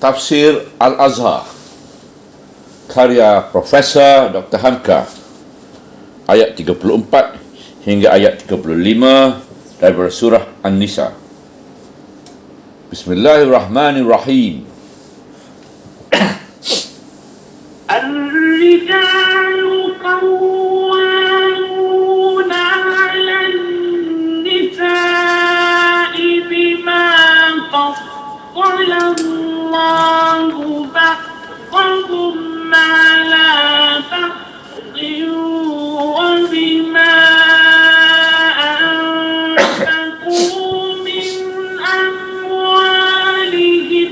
Tafsir Al-Azhar karya Profesor Dr. Hamka, ayat 34 hingga ayat 35 daripada surah An-Nisa. Bismillahirrahmanirrahim. الرجال قوامون على النساء بما فضل الله بعضهم على بعض وبما أنفقوا من أموالهم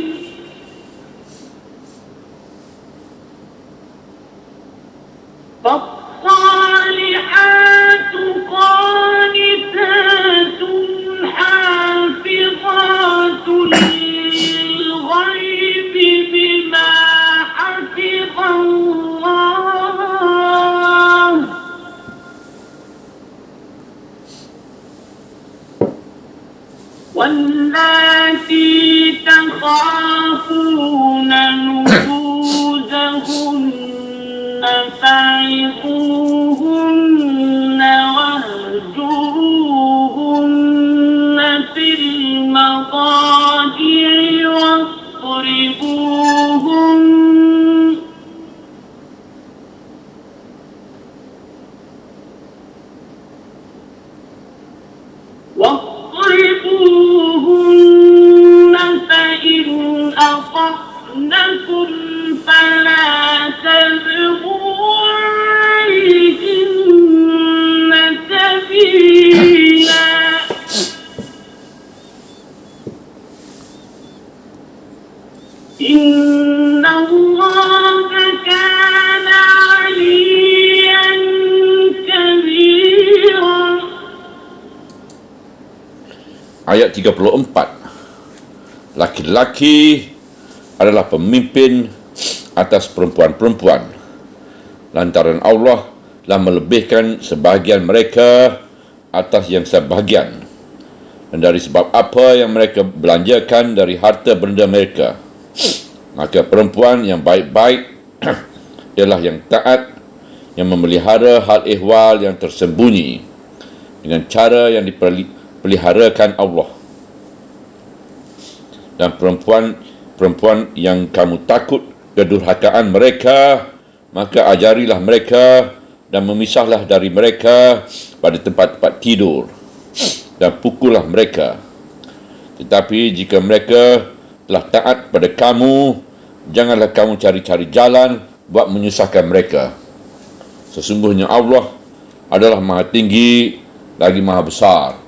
فالصالحات قانتات حافظات للغيب بما حفظ الله واللاتي تخافون نشوزهن فعظوهن واهجروهن في المضاجع واضربوهن فإن أطعنكم فلا تبغوا عليهن سبيلا إن الله كان عليا كبيرا. Ayat 34. Laki-laki adalah pemimpin atas perempuan-perempuan, lantaran Allah telah melebihkan sebahagian mereka atas yang sebahagian, dan dari sebab apa yang mereka belanjakan dari harta benda mereka. Maka perempuan yang baik-baik ialah yang taat, yang memelihara hal ehwal yang tersembunyi dengan cara yang dipeliharakan Allah. Dan perempuan yang kamu takut kedurhakaan mereka, maka ajarilah mereka dan memisahlah dari mereka pada tempat-tempat tidur dan pukullah mereka. Tetapi jika mereka telah taat pada kamu, janganlah kamu cari-cari jalan buat menyusahkan mereka. Sesungguhnya Allah adalah Maha Tinggi lagi Maha Besar.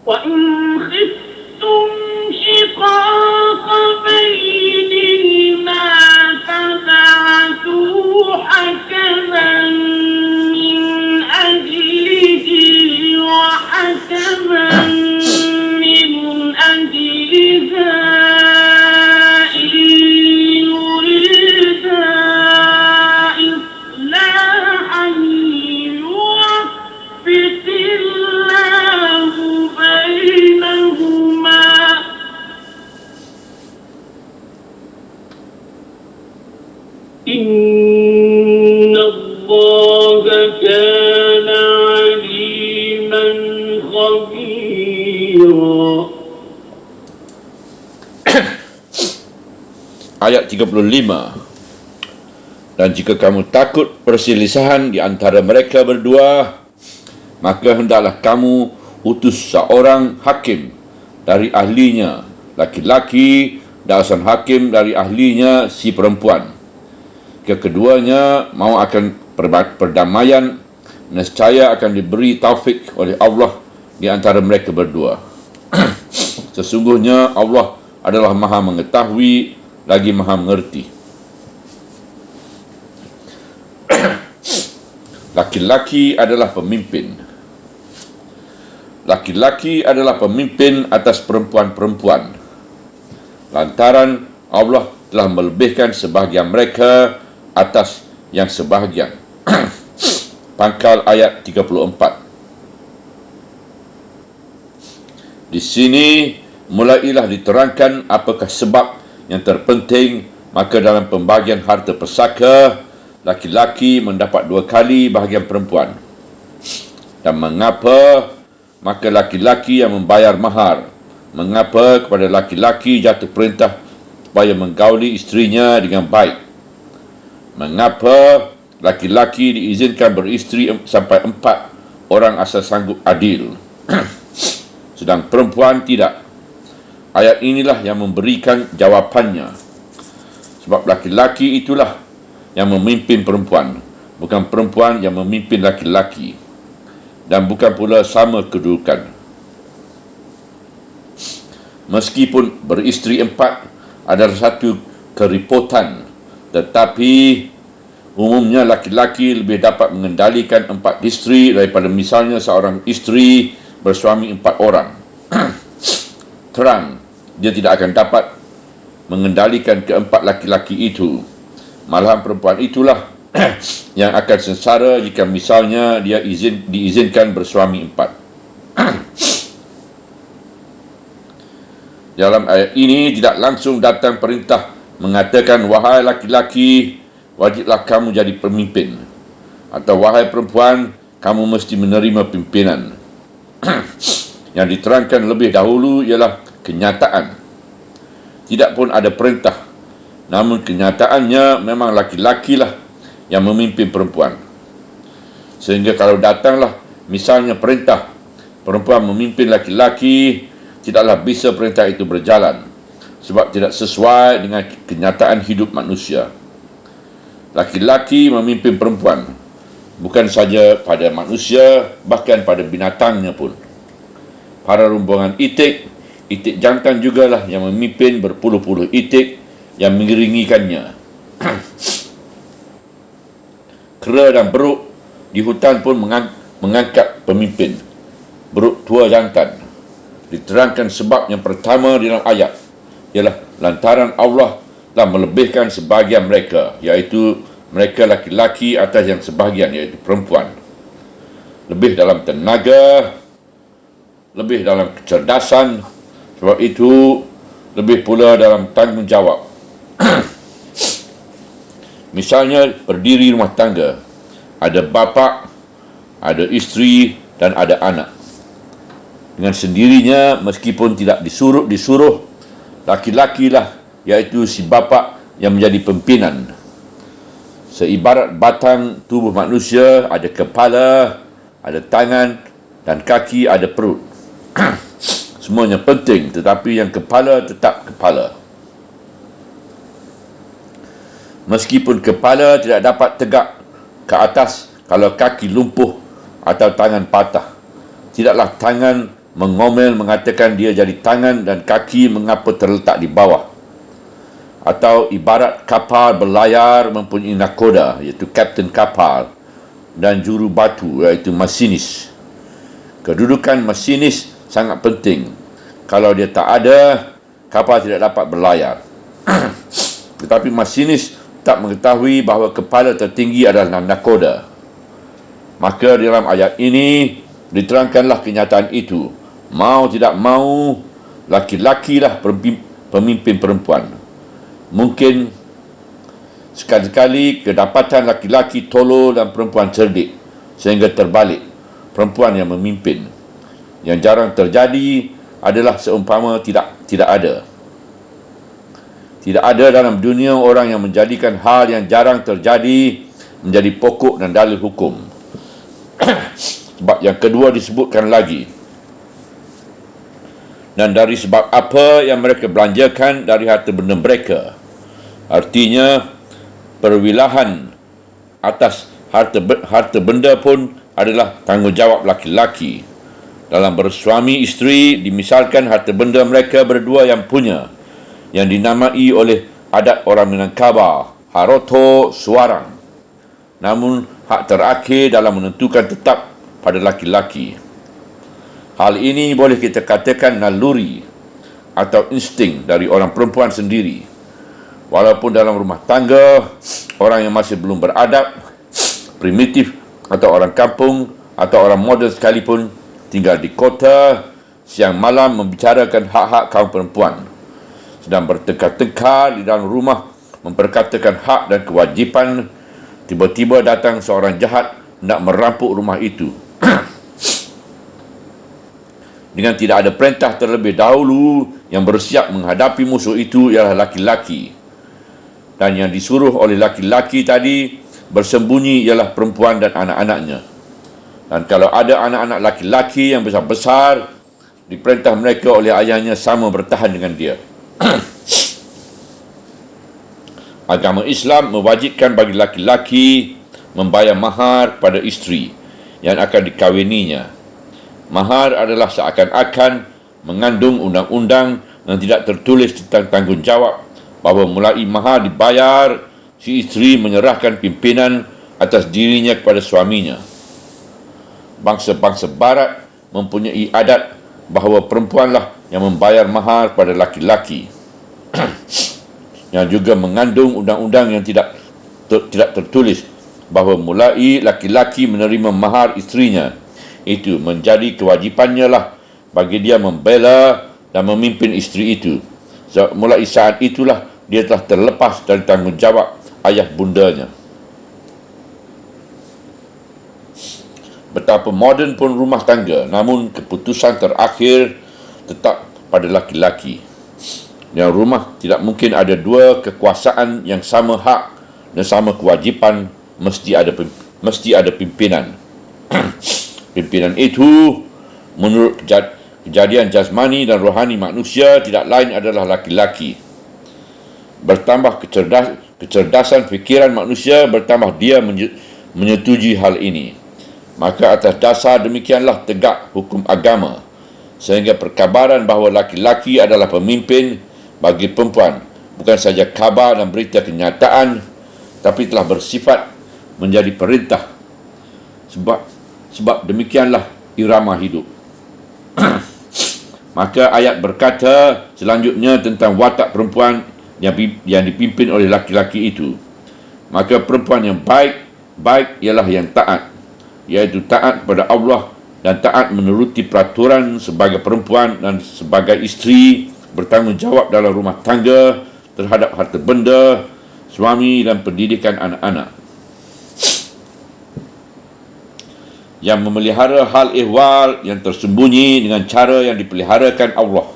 وإن خفتم شقاق بينهما فبعثوا حكما من أجله وحكما من أجلها إن يريدا إصلاحا يوفق الله بينهما إن الله كان عليما خبيرا. Ayat 35. Dan jika kamu takut perselisihan di antara mereka berdua, maka hendaklah kamu utus seorang hakim dari ahlinya laki-laki dan seorang hakim dari ahlinya si perempuan. Keduanya mau akan perdamaian, nescaya akan diberi taufik oleh Allah di antara mereka berdua. Sesungguhnya Allah adalah Maha mengetahui lagi Maha mengerti. Laki-laki adalah pemimpin. Laki-laki adalah pemimpin atas perempuan-perempuan, lantaran Allah telah melebihkan sebahagian mereka atas yang sebahagian. Pangkal ayat 34. Di sini mulailah diterangkan apakah sebab yang terpenting, maka dalam pembagian harta persaka, laki-laki mendapat 2 kali bahagian perempuan. Dan mengapa? Maka laki-laki yang membayar mahar. Mengapa kepada laki-laki jatuh perintah supaya menggauli isterinya dengan baik? Mengapa laki-laki diizinkan beristeri sampai 4 orang asal sanggup adil, sedang perempuan tidak? Ayat inilah yang memberikan jawapannya. Sebab laki-laki itulah yang memimpin perempuan, bukan perempuan yang memimpin laki-laki, dan bukan pula sama kedudukan. Meskipun beristeri 4 adalah satu keripotan, tetapi umumnya laki-laki lebih dapat mengendalikan 4 isteri daripada misalnya seorang isteri bersuami 4 orang. Terang, dia tidak akan dapat mengendalikan keempat laki-laki itu. Malahan perempuan itulah yang akan sengsara jika misalnya dia diizinkan bersuami 4. Dalam ayat ini tidak langsung datang perintah mengatakan, wahai laki-laki, wajiblah kamu jadi pemimpin, atau wahai perempuan, kamu mesti menerima pimpinan. Yang diterangkan lebih dahulu ialah kenyataan. Tidak pun ada perintah, namun kenyataannya memang laki-lakilah yang memimpin perempuan. Sehingga kalau datanglah misalnya perintah perempuan memimpin laki-laki, tidaklah bisa perintah itu berjalan, sebab tidak sesuai dengan kenyataan hidup manusia. Laki-laki memimpin perempuan, bukan saja pada manusia, bahkan pada binatangnya pun. Para rombongan itik jantan jugalah yang memimpin berpuluh-puluh itik yang mengiringikannya. Kera dan beruk di hutan pun mengangkat pemimpin, beruk tua jantan. Diterangkan sebab yang pertama di dalam ayat ialah lantaran Allah telah melebihkan sebahagian mereka, iaitu mereka laki-laki atas yang sebahagian, iaitu perempuan. Lebih dalam tenaga, lebih dalam kecerdasan, sebab itu lebih pula dalam tanggungjawab. Misalnya berdiri rumah tangga, ada bapa, ada isteri dan ada anak. Dengan sendirinya, meskipun tidak disuruh, laki-lakilah, iaitu si bapa, yang menjadi pimpinan. Seibarat batang tubuh manusia, ada kepala, ada tangan, dan kaki, ada perut. Semuanya penting, tetapi yang kepala tetap kepala. Meskipun kepala tidak dapat tegak ke atas kalau kaki lumpuh atau tangan patah, tidaklah tangan mengomel mengatakan dia jadi tangan dan kaki mengapa terletak di bawah. Atau ibarat kapal berlayar mempunyai nakoda, iaitu kapten kapal, dan juru batu, iaitu masinis. Kedudukan masinis sangat penting. Kalau dia tak ada, kapal tidak dapat berlayar. Tetapi masinis tak mengetahui bahawa kepala tertinggi adalah nakoda. Maka dalam ayat ini diterangkanlah kenyataan itu. Mau tidak mau, laki-lakilah pemimpin perempuan. Mungkin sekali-kali kedapatan laki-laki tolol dan perempuan cerdik, sehingga terbalik, perempuan yang memimpin. Yang jarang terjadi adalah seumpama tidak ada. Tidak ada dalam dunia orang yang menjadikan hal yang jarang terjadi menjadi pokok dan dalil hukum. Sebab yang kedua disebutkan lagi. Dan dari sebab apa yang mereka belanjakan dari harta benda mereka. Artinya, perwilahan atas harta benda pun adalah tanggungjawab laki-laki. Dalam bersuami isteri, dimisalkan harta benda mereka berdua yang punya, yang dinamai oleh adat orang Minangkabau, haroto suarang. Namun, hak terakhir dalam menentukan tetap pada laki-laki. Hal ini boleh kita katakan naluri atau insting dari orang perempuan sendiri. Walaupun dalam rumah tangga, orang yang masih belum beradab, primitif, atau orang kampung, atau orang moden sekalipun, tinggal di kota, siang malam membicarakan hak-hak kaum perempuan. Sedang bertengkar-tengkar di dalam rumah memperkatakan hak dan kewajipan, tiba-tiba datang seorang jahat nak merampok rumah itu. Dengan tidak ada perintah terlebih dahulu, yang bersiap menghadapi musuh itu ialah laki-laki. Dan yang disuruh oleh laki-laki tadi bersembunyi ialah perempuan dan anak-anaknya. Dan kalau ada anak-anak laki-laki yang besar-besar, diperintah mereka oleh ayahnya sama bertahan dengan dia. Agama Islam mewajibkan bagi laki-laki membayar mahar pada isteri yang akan dikawininya. Mahar adalah seakan-akan mengandung undang-undang yang tidak tertulis tentang tanggungjawab bahawa mulai mahar dibayar, si isteri menyerahkan pimpinan atas dirinya kepada suaminya. Bangsa-bangsa barat mempunyai adat bahawa perempuanlah yang membayar mahar pada laki-laki, yang juga mengandung undang-undang yang tidak tertulis bahawa mulai laki-laki menerima mahar isterinya, itu menjadi kewajipannya lah bagi dia membela dan memimpin isteri itu. Mulai saat itulah dia telah terlepas dari tanggungjawab ayah bundanya. Betapa moden pun rumah tangga, namun keputusan terakhir tetap pada laki-laki. Yang rumah tidak mungkin ada dua kekuasaan yang sama hak dan sama kewajipan, mesti ada pimpinan. Pimpinan itu menurut kejadian jasmani dan rohani manusia tidak lain adalah laki-laki. Bertambah kecerdasan fikiran manusia, bertambah dia menyetujui hal ini. Maka atas dasar demikianlah tegak hukum agama, sehingga perkabaran bahawa laki-laki adalah pemimpin bagi perempuan bukan saja khabar dan berita kenyataan, tapi telah bersifat menjadi perintah. Sebab demikianlah irama hidup. Maka ayat berkata selanjutnya tentang watak perempuan yang dipimpin oleh laki-laki itu. Maka perempuan yang baik ialah yang taat, iaitu taat kepada Allah dan taat menuruti peraturan sebagai perempuan dan sebagai isteri, bertanggungjawab dalam rumah tangga terhadap harta benda, suami dan pendidikan anak-anak. Yang memelihara hal ehwal yang tersembunyi dengan cara yang dipeliharakan Allah.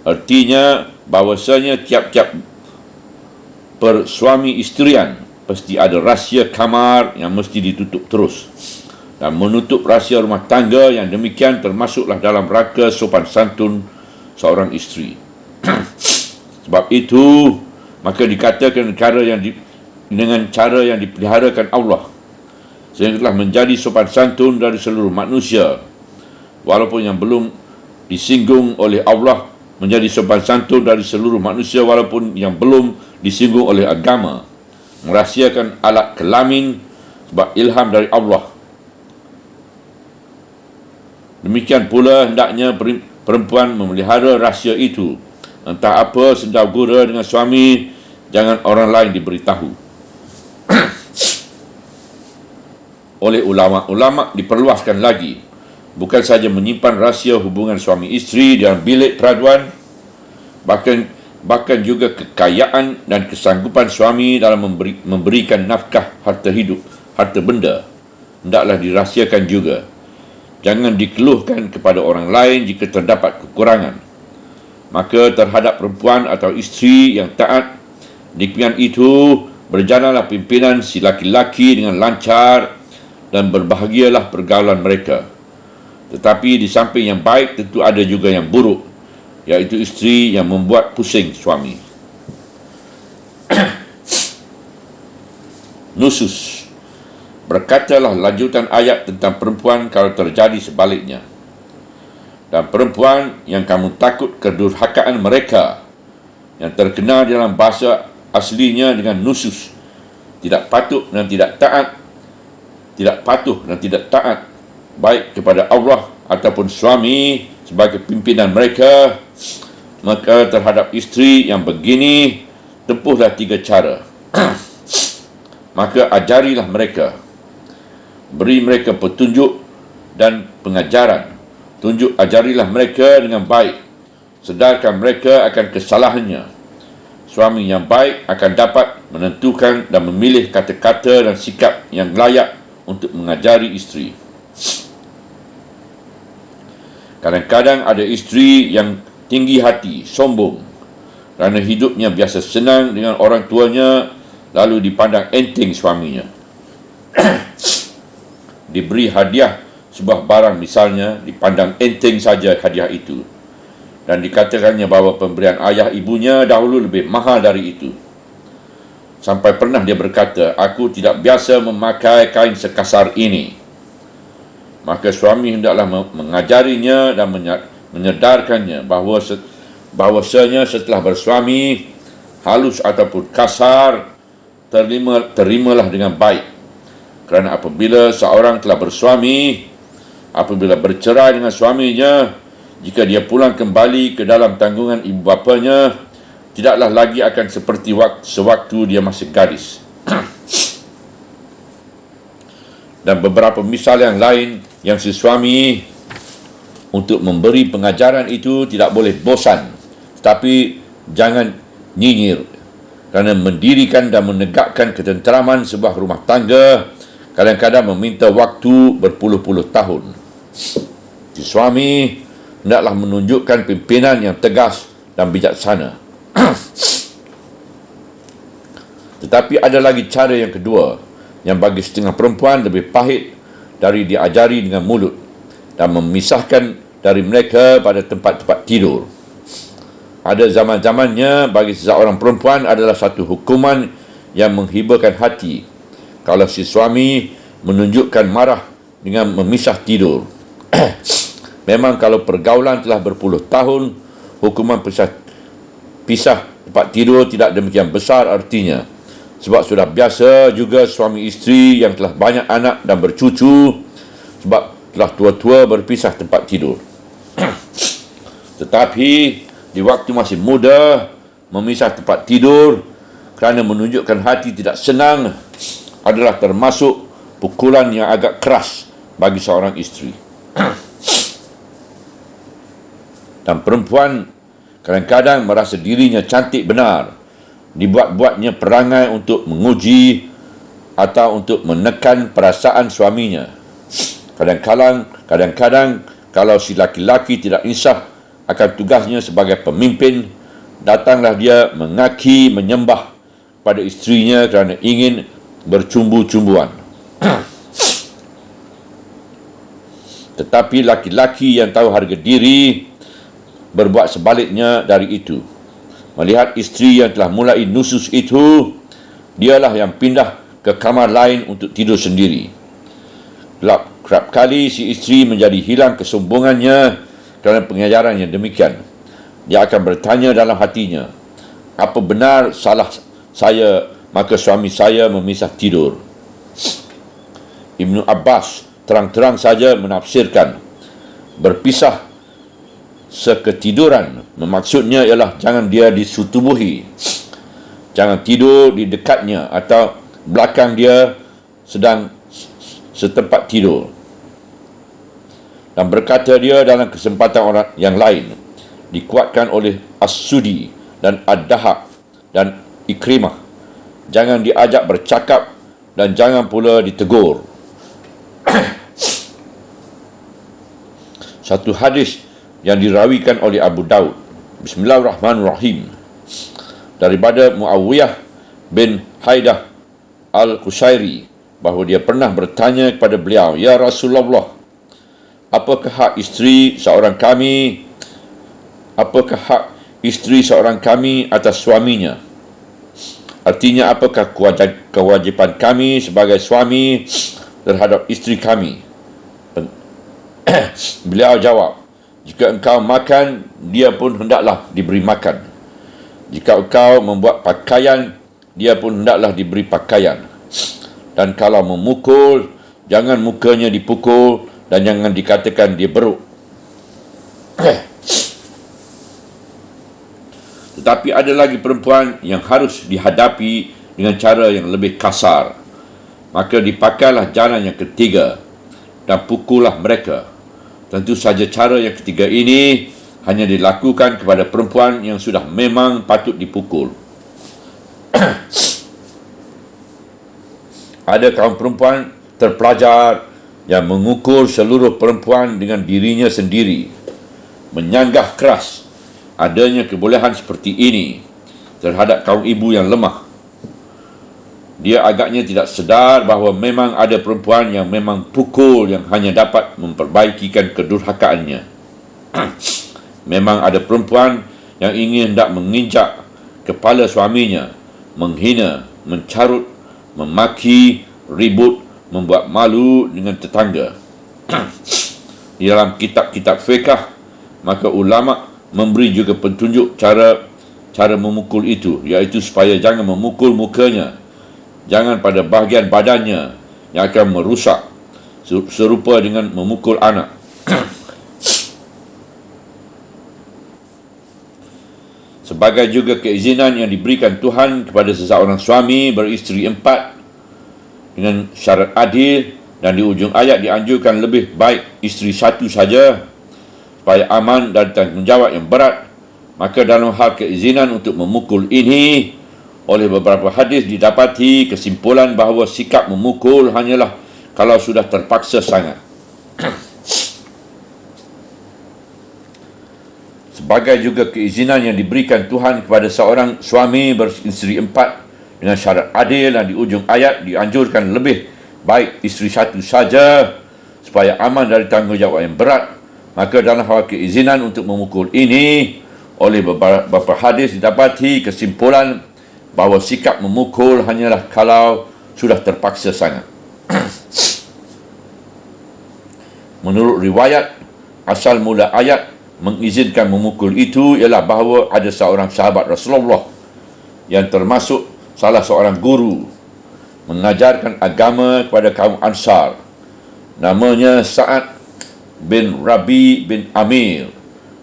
Artinya bahawasanya tiap-tiap persuami isterian pasti ada rahsia kamar yang mesti ditutup terus. Dan menutup rahsia rumah tangga yang demikian termasuklah dalam rangka sopan santun seorang isteri. Sebab itu, maka dikatakan dengan cara yang dipeliharakan Allah, sehingga telah menjadi sopan santun dari seluruh manusia, walaupun yang belum disinggung oleh Allah menjadi sopan santun dari seluruh manusia walaupun yang belum disinggung oleh agama, merahsiakan alat kelamin sebab ilham dari Allah. Demikian pula hendaknya perempuan memelihara rahsia itu. Entah apa sendau gura dengan suami, jangan orang lain diberitahu. Oleh ulama-ulama diperluaskan lagi, bukan saja menyimpan rahsia hubungan suami isteri dalam bilik peraduan, bahkan juga kekayaan dan kesanggupan suami dalam memberikan nafkah harta hidup, harta benda, hendaklah dirahsiakan juga. Jangan dikeluhkan kepada orang lain jika terdapat kekurangan. Maka terhadap perempuan atau isteri yang taat, demikian itu berjalanlah pimpinan si laki-laki dengan lancar dan berbahagialah pergaulan mereka. Tetapi di samping yang baik tentu ada juga yang buruk, iaitu isteri yang membuat pusing suami. Nusus. Berkatalah lanjutan ayat tentang perempuan kalau terjadi sebaliknya. Dan perempuan yang kamu takut kedurhakaan mereka, yang terkenal dalam bahasa aslinya dengan nusus, tidak patuh dan tidak taat baik kepada Allah ataupun suami sebagai pimpinan mereka, maka terhadap isteri yang begini tempuhlah 3 cara. Maka ajarilah mereka, beri mereka petunjuk dan pengajaran, ajarilah mereka dengan baik, sedarkan mereka akan kesalahannya. Suami yang baik akan dapat menentukan dan memilih kata-kata dan sikap yang layak untuk mengajari isteri. Kadang-kadang ada isteri yang tinggi hati, sombong, kerana hidupnya biasa senang dengan orang tuanya, lalu dipandang enteng suaminya. Diberi hadiah sebuah barang misalnya, dipandang enteng saja hadiah itu, dan dikatakannya bahawa pemberian ayah ibunya dahulu lebih mahal dari itu. Sampai pernah dia berkata, "Aku tidak biasa memakai kain sekasar ini." Maka suami hendaklah mengajarinya dan menyedarkannya bahawasanya setelah bersuami, halus ataupun kasar, terimalah dengan baik. Kerana apabila seorang telah bersuami, apabila bercerai dengan suaminya, jika dia pulang kembali ke dalam tanggungan ibu bapanya, tidaklah lagi akan seperti sewaktu dia masih gadis. Dan beberapa misal yang lain yang si suami untuk memberi pengajaran itu tidak boleh bosan, tetapi jangan nyinyir, kerana mendirikan dan menegakkan ketenteraman sebuah rumah tangga kadang-kadang meminta waktu berpuluh-puluh tahun. Si suami hendaklah menunjukkan pimpinan yang tegas dan bijaksana. Tetapi ada lagi cara yang kedua, yang bagi setengah perempuan lebih pahit dari diajari dengan mulut, dan memisahkan dari mereka pada tempat-tempat tidur. Ada zaman-zamannya bagi seseorang perempuan adalah satu hukuman yang menghiburkan hati kalau si suami menunjukkan marah dengan memisah tidur. Memang kalau pergaulan telah berpuluh tahun, hukuman pisah tempat tidur tidak demikian besar artinya, sebab sudah biasa juga suami isteri yang telah banyak anak dan bercucu, sebab telah tua-tua berpisah tempat tidur. Tetapi di waktu masih muda, memisah tempat tidur kerana menunjukkan hati tidak senang adalah termasuk pukulan yang agak keras bagi seorang isteri. Dan perempuan kadang-kadang merasa dirinya cantik benar, dibuat-buatnya perangai untuk menguji atau untuk menekan perasaan suaminya. Kadang-kadang kalau si laki-laki tidak insaf akan tugasnya sebagai pemimpin, datanglah dia mengaki, menyembah pada isterinya kerana ingin bercumbu-cumbuan. Tetapi laki-laki yang tahu harga diri berbuat sebaliknya dari itu. Melihat isteri yang telah mulai nusus itu, dialah yang pindah ke kamar lain untuk tidur sendiri. Kerap kali si isteri menjadi hilang kesombongannya kerana pengajaran yang demikian. Dia akan bertanya dalam hatinya, "Apa benar salah saya maka suami saya memisah tidur?" Ibnu Abbas terang-terang saja menafsirkan, berpisah seketiduran maksudnya ialah jangan dia disutubuhi, jangan tidur di dekatnya atau belakang dia sedang setempat tidur. Dan berkata dia dalam kesempatan orang yang lain, dikuatkan oleh As-Sudi dan Ad-Dahab dan Ikrimah, jangan diajak bercakap dan jangan pula ditegur. Satu hadis yang dirawikan oleh Abu Daud, Bismillahirrahmanirrahim, daripada Muawiyah bin Haidah Al-Qusairi, bahawa dia pernah bertanya kepada beliau, "Ya Rasulullah, apakah hak isteri seorang kami atas suaminya? Artinya, apakah kewajipan kami sebagai suami terhadap isteri kami?" Beliau jawab, "Jika engkau makan, dia pun hendaklah diberi makan. Jika engkau membuat pakaian, dia pun hendaklah diberi pakaian. Dan kalau memukul, jangan mukanya dipukul dan jangan dikatakan dia beruk." Tetapi ada lagi perempuan yang harus dihadapi dengan cara yang lebih kasar. Maka dipakailah jalan yang ketiga dan pukullah mereka. Tentu saja cara yang ketiga ini hanya dilakukan kepada perempuan yang sudah memang patut dipukul. Ada kaum perempuan terpelajar yang mengukur seluruh perempuan dengan dirinya sendiri, menyanggah keras adanya kebolehan seperti ini terhadap kaum ibu yang lemah. Dia agaknya tidak sedar bahawa memang ada perempuan yang memang pukul yang hanya dapat memperbaikikan kedurhakaannya. Memang ada perempuan yang ingin hendak menginjak kepala suaminya, menghina, mencarut, memaki, ribut, membuat malu dengan tetangga. Di dalam kitab-kitab fiqh, maka ulama memberi juga petunjuk cara memukul itu, iaitu supaya jangan memukul mukanya, jangan pada bahagian badannya yang akan merusak, serupa dengan memukul anak. Sebagai juga keizinan yang diberikan Tuhan kepada seseorang suami beristeri 4 dengan syarat adil, dan di ujung ayat dianjurkan lebih baik isteri 1 saja supaya aman dan tanggungjawab yang berat. Maka dalam hal keizinan untuk memukul ini, oleh beberapa hadis didapati kesimpulan bahawa sikap memukul hanyalah kalau sudah terpaksa sangat. Sebagai juga keizinan yang diberikan Tuhan kepada seorang suami beristeri 4 dengan syarat adil, dan di ujung ayat dianjurkan lebih baik isteri 1 saja supaya aman dari tanggungjawab yang berat. Maka dalam hal keizinan untuk memukul ini, oleh beberapa hadis didapati kesimpulan bahawa sikap memukul hanyalah kalau sudah terpaksa sangat. Menurut riwayat, asal mula ayat mengizinkan memukul itu ialah bahawa ada seorang sahabat Rasulullah yang termasuk salah seorang guru mengajarkan agama kepada kaum Ansar, namanya Sa'ad bin Rabi bin Amir,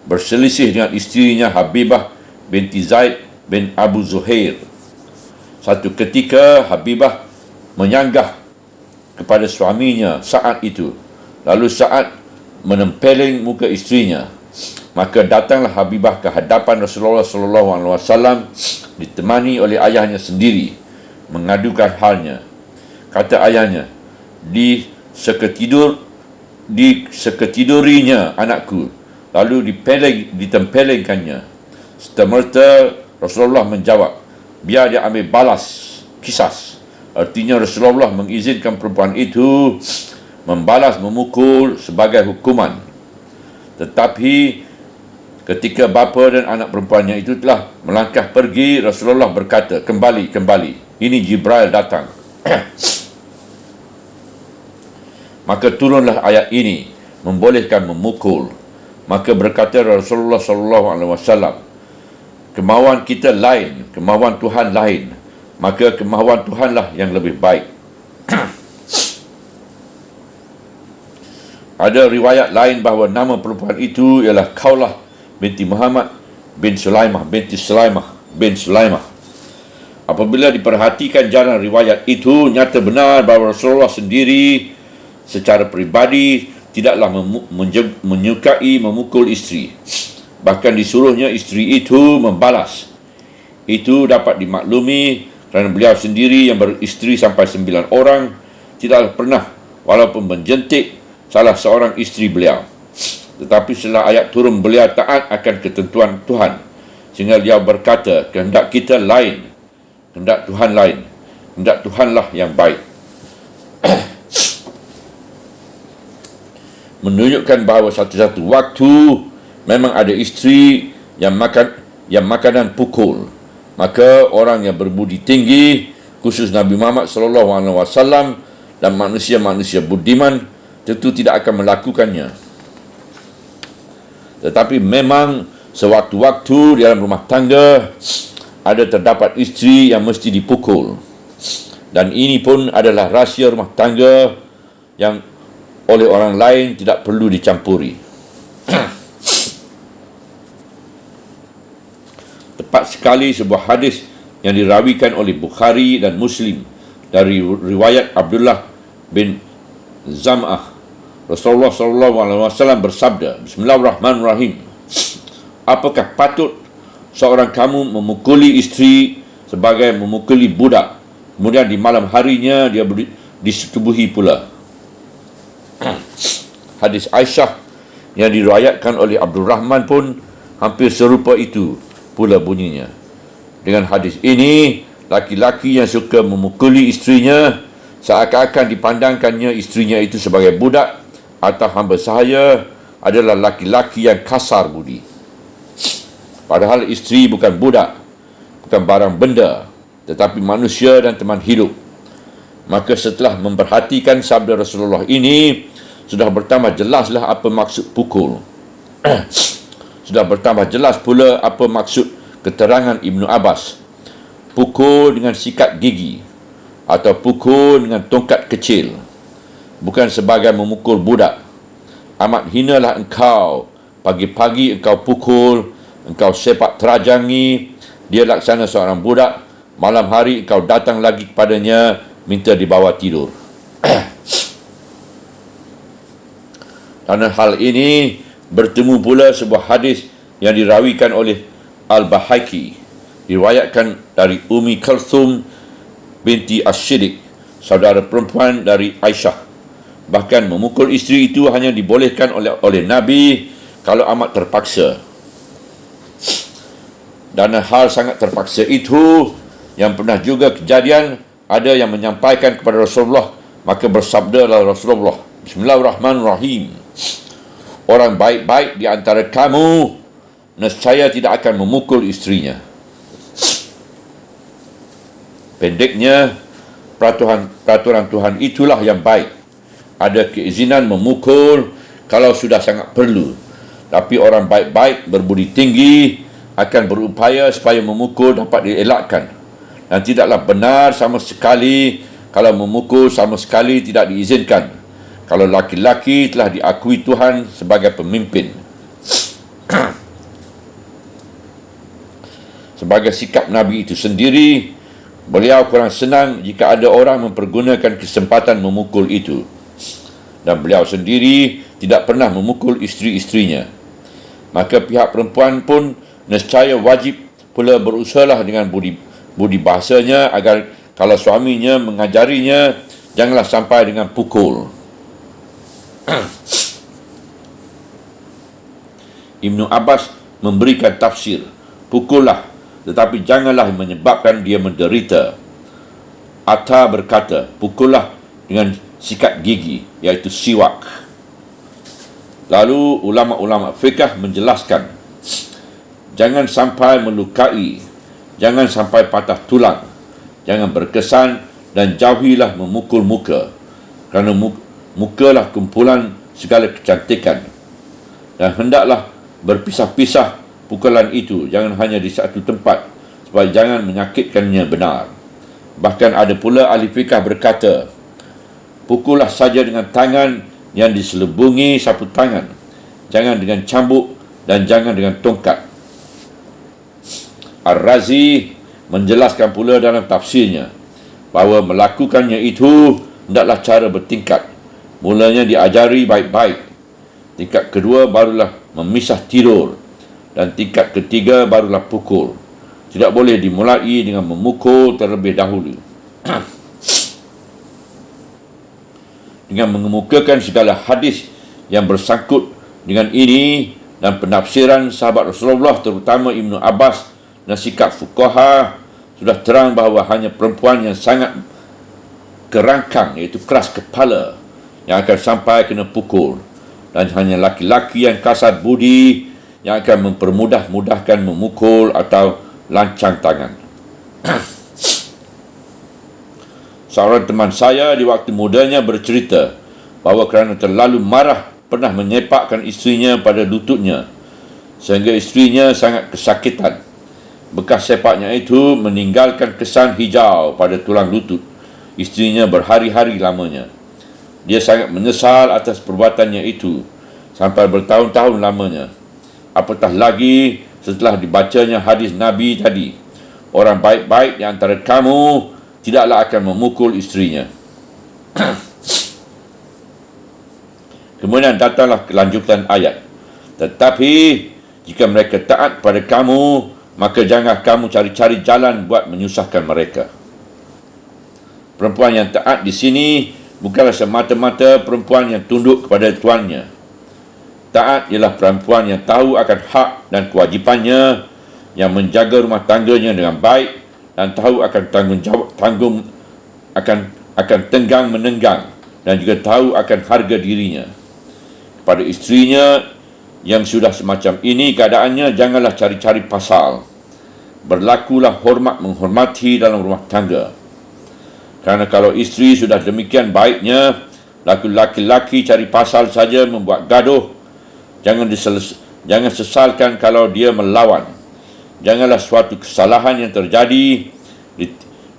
berselisih dengan isterinya Habibah binti Zaid bin Abu Zuhair. Satu ketika Habibah menyanggah kepada suaminya Sa'ad itu, lalu Sa'ad menempeleng muka isterinya. Maka datanglah Habibah ke hadapan Rasulullah SAW ditemani oleh ayahnya sendiri, mengadukan halnya. Kata ayahnya, seketidurinya anakku, lalu ditempelengkannya. Serta-merta Rasulullah menjawab, biar dia ambil balas kisas. Artinya Rasulullah mengizinkan perempuan itu membalas memukul sebagai hukuman. Tetapi ketika bapa dan anak perempuannya itu telah melangkah pergi, Rasulullah berkata, kembali. Ini Jibril datang. Maka turunlah ayat ini, membolehkan memukul. Maka berkata Rasulullah SAW, kemauan kita lain, kemauan Tuhan lain. Maka kemauan Tuhanlah yang lebih baik. Ada riwayat lain bahawa nama perempuan itu ialah Khawlah binti Muhammad bin Sulaimah binti bin Sulaimah. Apabila diperhatikan jalan riwayat itu, nyata benar bahawa Rasulullah sendiri secara peribadi tidaklah menyukai memukul isteri. Bahkan disuruhnya isteri itu membalas. Itu dapat dimaklumi kerana beliau sendiri yang beristeri sampai 9 orang tidaklah pernah walaupun menjentik salah seorang isteri beliau. Tetapi setelah ayat turun, beliau taat akan ketentuan Tuhan, sehingga beliau berkata, kehendak kita lain, kehendak Tuhan lain, kehendak Tuhanlah yang baik. Menunjukkan bahawa satu-satu waktu memang ada isteri yang makanan pukul. Maka orang yang berbudi tinggi, khusus Nabi Muhammad SAW dan manusia-manusia budiman, tentu tidak akan melakukannya. Tetapi memang sewaktu-waktu di dalam rumah tangga ada terdapat isteri yang mesti dipukul. Dan ini pun adalah rahsia rumah tangga yang oleh orang lain tidak perlu dicampuri. Tepat sekali sebuah hadis yang dirawikan oleh Bukhari dan Muslim dari riwayat Abdullah bin Zam'ah Rasulullah SAW bersabda, Bismillahirrahmanirrahim. Apakah patut seorang kamu memukuli isteri sebagai memukuli budak, kemudian di malam harinya dia disetubuhi pula? Hadis Aisyah yang diriwayatkan oleh Abdul Rahman pun hampir serupa itu pula bunyinya. Dengan hadis ini, laki-laki yang suka memukuli isterinya seakan-akan dipandangkannya isterinya itu sebagai budak atau hamba sahaya adalah laki-laki yang kasar budi. Padahal isteri bukan budak, bukan barang benda, tetapi manusia dan teman hidup. Maka setelah memperhatikan sabda Rasulullah ini, sudah bertambah jelaslah apa maksud pukul. Sudah bertambah jelas pula apa maksud keterangan Ibnu Abbas. Pukul dengan sikat gigi atau pukul dengan tongkat kecil, bukan sebagai memukul budak. Amat hinalah engkau, pagi-pagi engkau pukul, engkau sepak terajangi dia laksana seorang budak, malam hari engkau datang lagi kepadanya minta dibawa tidur. Karena hal ini bertemu pula sebuah hadis yang dirawikan oleh Al-Bahaiki, diriwayatkan dari Ummi Kalthum binti Asy-Syiddiq, saudara perempuan dari Aisyah. Bahkan memukul isteri itu hanya dibolehkan oleh Nabi kalau amat terpaksa. Dan hal sangat terpaksa itu yang pernah juga kejadian, ada yang menyampaikan kepada Rasulullah, maka bersabdalah Rasulullah, Bismillahirrahmanirrahim. Orang baik-baik di antara kamu nescaya tidak akan memukul isterinya. Pendeknya, peraturan Tuhan itulah yang baik. Ada keizinan memukul kalau sudah sangat perlu. Tapi orang baik-baik berbudi tinggi akan berupaya supaya memukul dapat dielakkan. Dan tidaklah benar sama sekali kalau memukul sama sekali tidak diizinkan, kalau laki-laki telah diakui Tuhan sebagai pemimpin. Sebagai sikap Nabi itu sendiri, beliau kurang senang jika ada orang mempergunakan kesempatan memukul itu. Dan beliau sendiri tidak pernah memukul isteri-isterinya. Maka pihak perempuan pun nescaya wajib pula berusahalah dengan budi bahasanya agar kalau suaminya mengajarinya, janganlah sampai dengan pukul. Ibnu Abbas memberikan tafsir, pukullah, tetapi janganlah menyebabkan dia menderita. Atta berkata, pukullah dengan sikat gigi, iaitu siwak. Lalu ulama-ulama fiqh menjelaskan, jangan sampai melukai, jangan sampai patah tulang, jangan berkesan, dan jauhilah memukul muka, kerana mukalah kumpulan segala kecantikan. Dan hendaklah berpisah-pisah pukulan itu, jangan hanya di satu tempat, supaya jangan menyakitkannya benar. Bahkan ada pula ahli fiqh berkata, pukullah saja dengan tangan yang diselubungi sapu tangan, jangan dengan cambuk dan jangan dengan tongkat. Ar-Razi menjelaskan pula dalam tafsirnya bahawa melakukannya itu hendaklah cara bertingkat. Mulanya diajari baik-baik, tingkat kedua barulah memisah tidur, dan tingkat ketiga barulah pukul. Tidak boleh dimulai dengan memukul terlebih dahulu. Dengan mengemukakan segala hadis yang bersangkut dengan ini dan penafsiran sahabat Rasulullah, terutama Ibnu Abbas dan sikap fuqaha, sudah terang bahawa hanya perempuan yang sangat kerangkang, iaitu keras kepala, yang akan sampai kena pukul, dan hanya laki-laki yang kasar budi yang akan mempermudahkan memukul atau lancang tangan. Seorang teman saya di waktu mudanya bercerita bahawa kerana terlalu marah pernah menyepakkan isterinya pada lututnya sehingga isterinya sangat kesakitan. Bekas sepaknya itu meninggalkan kesan hijau pada tulang lutut isterinya berhari-hari lamanya. Dia sangat menyesal atas perbuatannya itu sampai bertahun-tahun lamanya. Apatah lagi setelah dibacanya hadis Nabi tadi, orang baik-baik di antara kamu tidaklah akan memukul isterinya. Kemudian datanglah kelanjutan ayat. Tetapi jika mereka taat pada kamu, maka jangan kamu cari-cari jalan buat menyusahkan mereka. Perempuan yang taat di sini bukanlah semata-mata perempuan yang tunduk kepada tuannya. Taat ialah perempuan yang tahu akan hak dan kewajipannya, yang menjaga rumah tangganya dengan baik dan tahu akan akan tenggang menenggang, dan juga tahu akan harga dirinya. Kepada isterinya yang sudah semacam ini keadaannya, janganlah cari-cari pasal. Berlakulah hormat menghormati dalam rumah tangga. Kerana kalau isteri sudah demikian baiknya, laki-laki cari pasal saja membuat gaduh, jangan sesalkan kalau dia melawan. Janganlah suatu kesalahan yang terjadi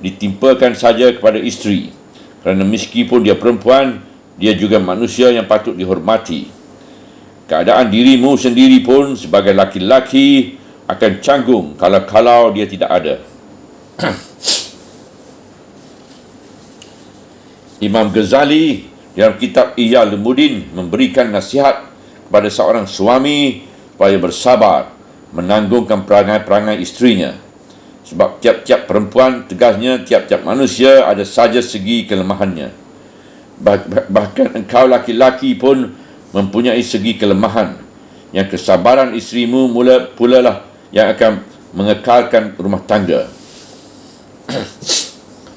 ditimpakan saja kepada isteri. Kerana meskipun dia perempuan, dia juga manusia yang patut dihormati. Keadaan dirimu sendiri pun sebagai laki-laki akan canggung kalau dia tidak ada. Imam Ghazali dalam kitab Ihya Ulumuddin memberikan nasihat kepada seorang suami supaya bersabar menanggungkan perangai-perangai isterinya. Sebab tiap-tiap perempuan, tegasnya tiap-tiap manusia ada saja segi kelemahannya. Bahkan engkau laki-laki pun mempunyai segi kelemahan, yang kesabaran isterimu pula lah yang akan mengekalkan rumah tangga.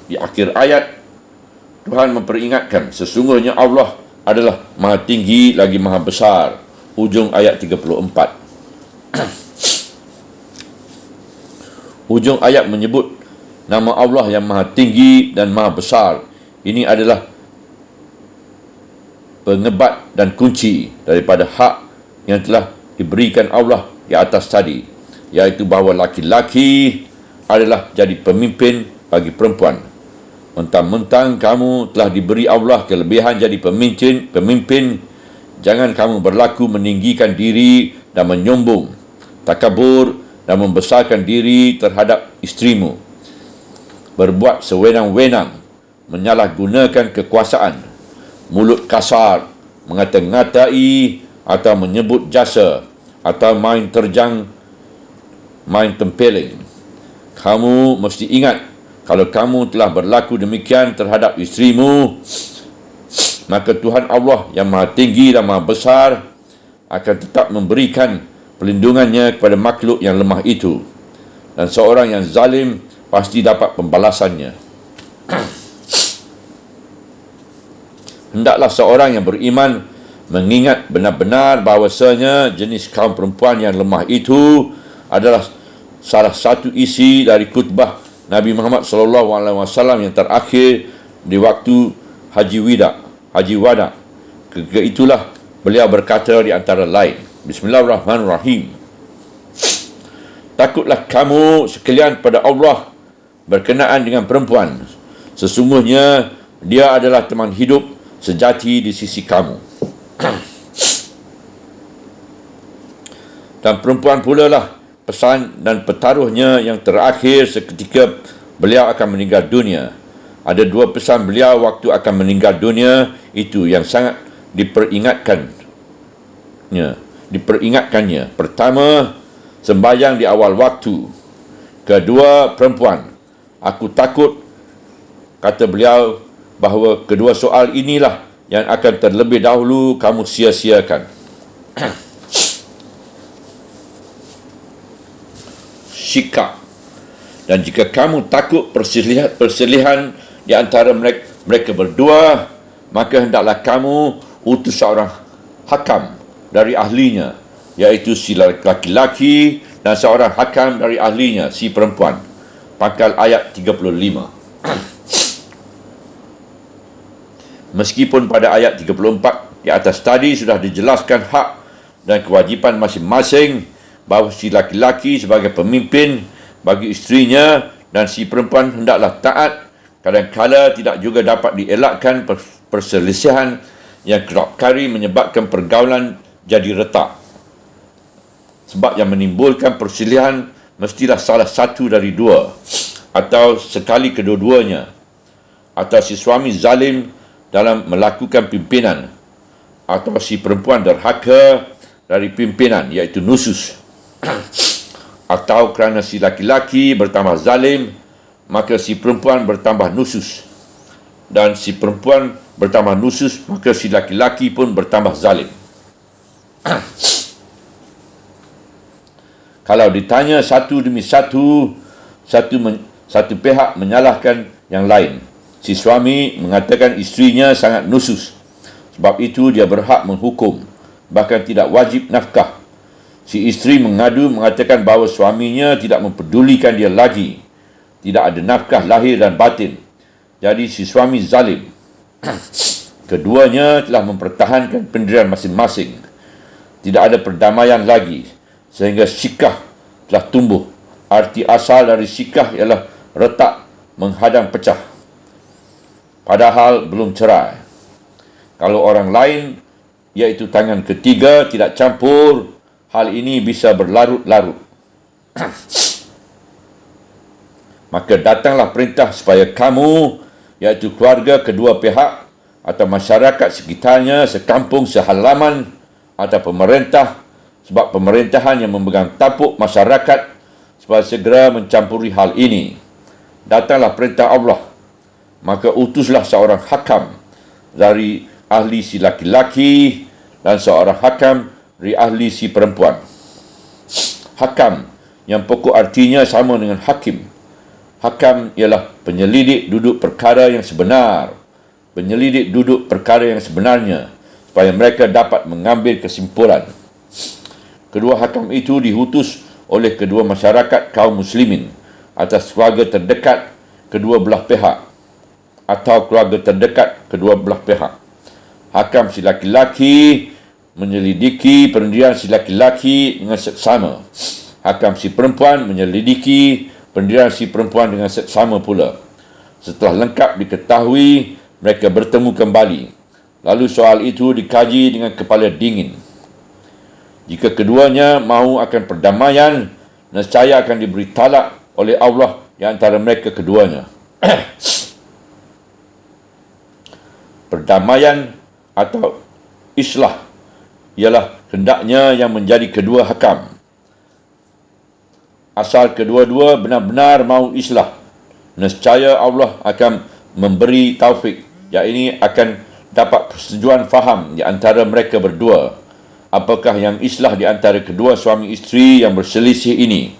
Di akhir ayat, Tuhan memperingatkan sesungguhnya Allah adalah Maha Tinggi lagi Maha Besar. Ujung ayat 34. Ujung ayat menyebut nama Allah yang Maha Tinggi dan Maha Besar. Ini adalah pengebat dan kunci daripada hak yang telah diberikan Allah di atas tadi, iaitu bahawa laki-laki adalah jadi pemimpin bagi perempuan. Mentang-mentang kamu telah diberi Allah kelebihan jadi pemimpin, jangan kamu berlaku meninggikan diri dan menyombong, takabur dan membesarkan diri terhadap isterimu. Berbuat sewenang-wenang, menyalahgunakan kekuasaan, mulut kasar, mengata-ngatai atau menyebut jasa, atau main tempeling. Kamu mesti ingat, kalau kamu telah berlaku demikian terhadap isterimu, maka Tuhan Allah yang Maha Tinggi dan Maha Besar akan tetap memberikan perlindungannya kepada makhluk yang lemah itu, dan seorang yang zalim pasti dapat pembalasannya. Hendaklah seorang yang beriman mengingat benar-benar bahawasanya jenis kaum perempuan yang lemah itu adalah salah satu isi dari khutbah Nabi Muhammad SAW yang terakhir di waktu Haji Wada. Ketika itulah beliau berkata di antara lain, Bismillahirrahmanirrahim. Takutlah kamu sekalian pada Allah berkenaan dengan perempuan. Sesungguhnya dia adalah teman hidup sejati di sisi kamu. Dan perempuan pula lah pesan dan petaruhnya yang terakhir seketika beliau akan meninggal dunia. Ada dua pesan beliau waktu akan meninggal dunia itu yang sangat diperingatkannya. Pertama, sembahyang di awal waktu. Kedua, perempuan. Aku takut, kata beliau, bahawa kedua soal inilah yang akan terlebih dahulu kamu sia-siakan. Sikap. Dan jika kamu takut perselihan di antara mereka berdua, maka hendaklah kamu utus seorang hakam dari ahlinya, iaitu si laki-laki, dan seorang hakam dari ahlinya, si perempuan. Pangkal ayat 35. Meskipun pada ayat 34 di atas tadi sudah dijelaskan hak dan kewajipan masing-masing, bahawa si laki-laki sebagai pemimpin bagi isterinya dan si perempuan hendaklah taat, kadang-kala tidak juga dapat dielakkan perselisihan yang kerap kali menyebabkan pergaulan jadi retak. Sebab yang menimbulkan perselisihan mestilah salah satu dari dua, atau sekali kedua-duanya, atau si suami zalim dalam melakukan pimpinan, atau si perempuan derhaka dari pimpinan, iaitu nusus, atau kerana si laki-laki bertambah zalim, maka si perempuan bertambah nusus, dan si perempuan bertambah nusus, maka si laki-laki pun bertambah zalim. Kalau ditanya satu demi satu, satu pihak menyalahkan yang lain. Si suami mengatakan isterinya sangat nusus, sebab itu dia berhak menghukum, bahkan tidak wajib nafkah. Si isteri mengadu mengatakan bahawa suaminya tidak mempedulikan dia lagi, tidak ada nafkah lahir dan batin. Jadi si suami zalim. Keduanya telah mempertahankan pendirian masing-masing. Tidak ada perdamaian lagi, sehingga sikah telah tumbuh. Arti asal dari sikah ialah retak, menghadang, pecah. Padahal belum cerai. Kalau orang lain, iaitu tangan ketiga, tidak campur, hal ini bisa berlarut-larut. Maka datanglah perintah supaya kamu, iaitu keluarga kedua pihak atau masyarakat sekitarnya, sekampung, sehalaman, atau pemerintah, sebab pemerintahan yang memegang tampuk masyarakat, supaya segera mencampuri hal ini. Datanglah perintah Allah, maka utuslah seorang hakam dari ahli si laki-laki dan seorang hakam dari ahli si perempuan. Hakam yang pokok artinya sama dengan hakim. Hakam ialah penyelidik duduk perkara yang sebenar, penyelidik duduk perkara yang sebenarnya, supaya mereka dapat mengambil kesimpulan. Kedua hakam itu diutus oleh kedua masyarakat kaum muslimin atas keluarga terdekat kedua belah pihak atau keluarga terdekat kedua belah pihak. Hakam si laki-laki menyelidiki pendirian si laki-laki dengan seksama. Hakam si perempuan menyelidiki pendirian si perempuan dengan seksama pula. Setelah lengkap diketahui, mereka bertemu kembali. Lalu soal itu dikaji dengan kepala dingin. Jika keduanya mahu akan perdamaian, nescaya akan diberi talak oleh Allah di antara mereka keduanya. Perdamaian atau islah ialah hendaknya yang menjadi kedua hakam. Asal kedua-dua benar-benar mahu islah, nescaya Allah akan memberi taufik, iaitu akan dapat persetujuan faham di antara mereka berdua. Apakah yang islah di antara kedua suami isteri yang berselisih ini?